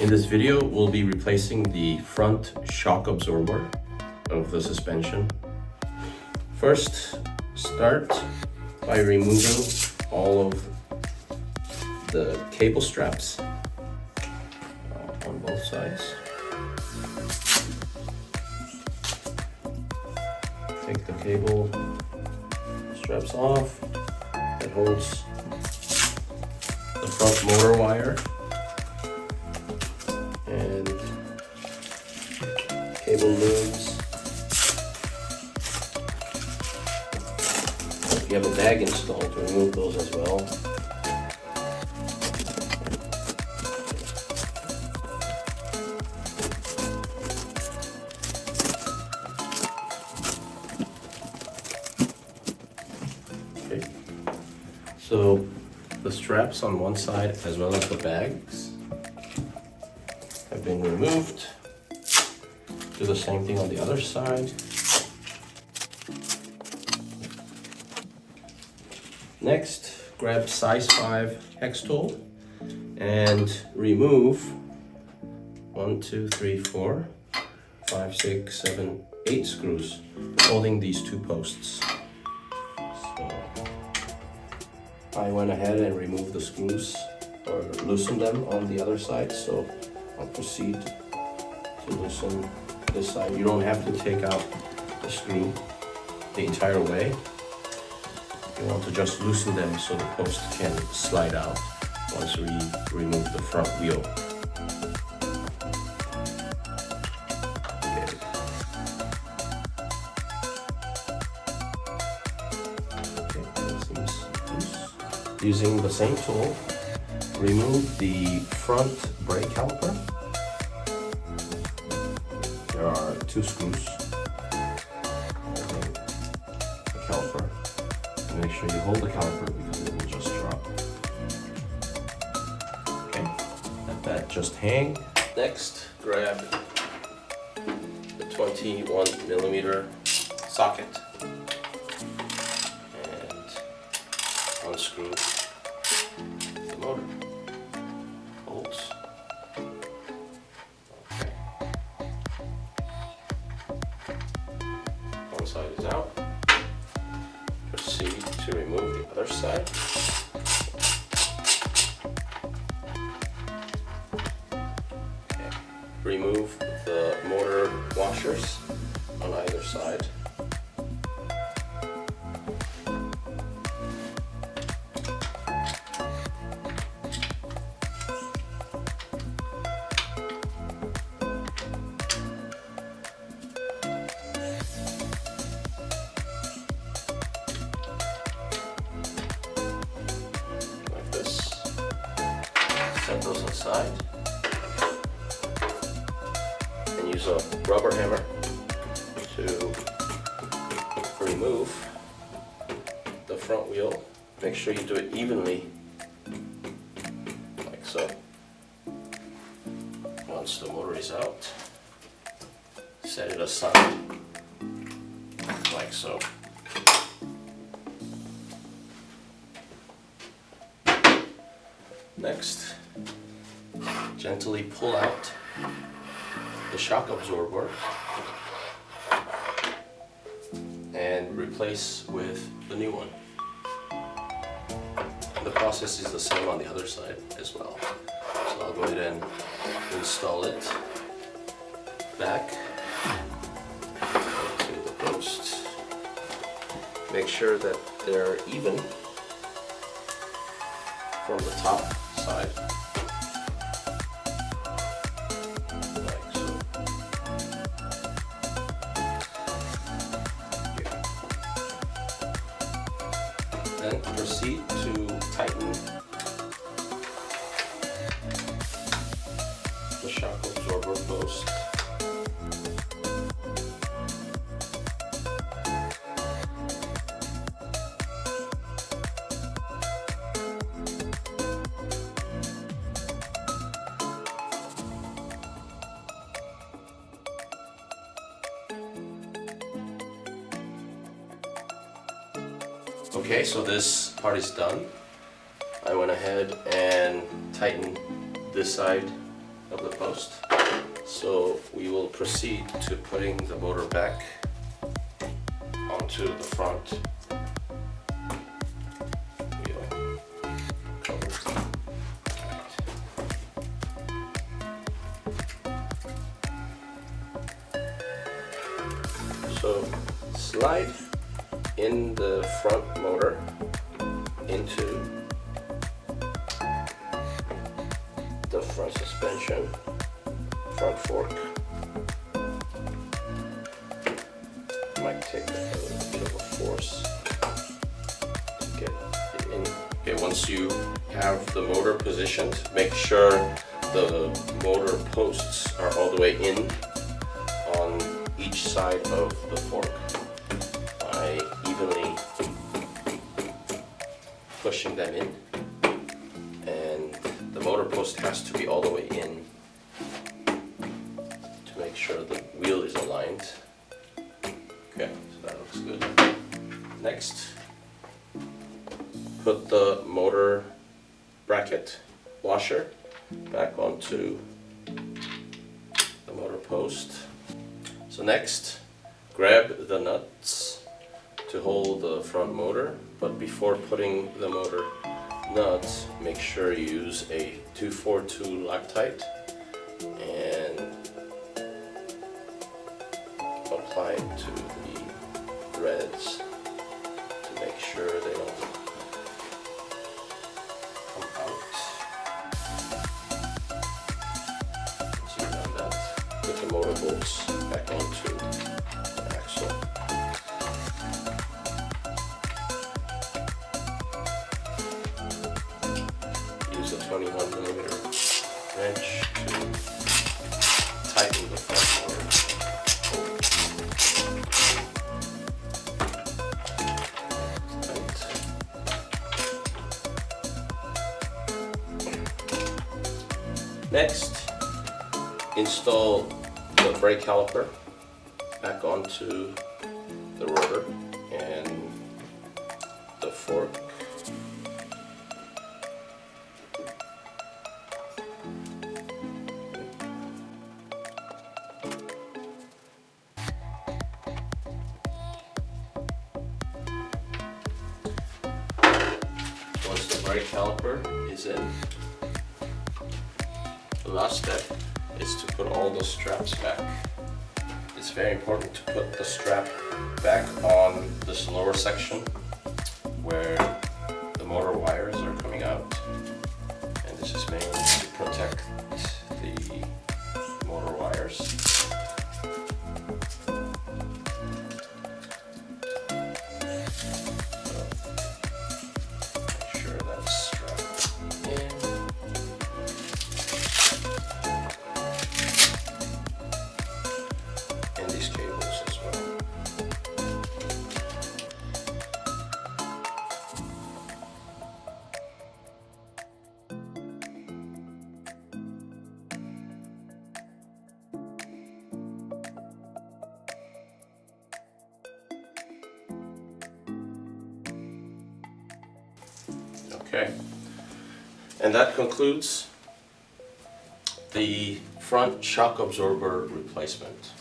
In this video, we'll be replacing the front shock absorber of the suspension. First, start by removing all of the cable straps on both sides. Take the cable straps off that holds the front motor wire and cable loops. You have a bag installed to remove those as well. Okay. So the straps on one side as well as the bags have been removed. Do the same thing on the other side. Next, grab size 5 hex tool and remove 1, 2, 3, 4, 5, 6, 7, 8 screws holding these two posts. So I went ahead and removed the screws or loosened them on the other side, so I'll proceed to loosen this side. You don't have to take out the screw the entire way. You want to just loosen them so the post can slide out once we remove the front wheel. Okay. Okay, that seems loose. Using the same tool, remove the front brake caliper. There are 2 screws holding the caliper. Make sure you hold the caliper because it will just drop. Okay, let that just hang. Next, grab the 21mm socket and unscrew the motor bolts. Okay. One side is out. Proceed to remove the other side. Okay. Remove the motor washers on either side. Set those aside and use a rubber hammer to remove the front wheel. Make sure you do it evenly, like so. Once the motor is out, set it aside, like so. Next, gently pull out the shock absorber and replace with the new one. The process is the same on the other side as well. So I'll go ahead and install it back to the post. Make sure that they're even from the top side. Like so. Here. Then proceed to tighten the shock absorber post. Okay, so this part is done. I went ahead and tightened this side of the post. So we will proceed to putting the motor back onto the front wheel cover. So slide in the front motor into the front suspension, front fork. Might take a little bit of a force to get it in. Okay, once you have the motor positioned, make sure the motor posts are all the way in on each side of the fork by evenly pushing them in, and the motor post has to be all the way in to make sure the wheel is aligned. Okay, so that looks good. Next, put the motor bracket washer back onto the motor post. So next, grab the nuts to hold the front motor, but before putting the motor nuts, make sure you use a 242 Loctite and apply it to the threads to make sure they don't come out. Once you've done that, put the motor bolts back onto the axle. Use a 21mm wrench to tighten the front motor. Next, install the brake caliper back onto the rotor and the fork. Once the brake caliper is in, the last step is to put all the straps back. It's very important to put the strap back on this lower section where the motor wires are coming out, and this is mainly to protect the motor wires. So make sure that's strapped in. And these cables as well. Okay, and that concludes the front shock absorber replacement.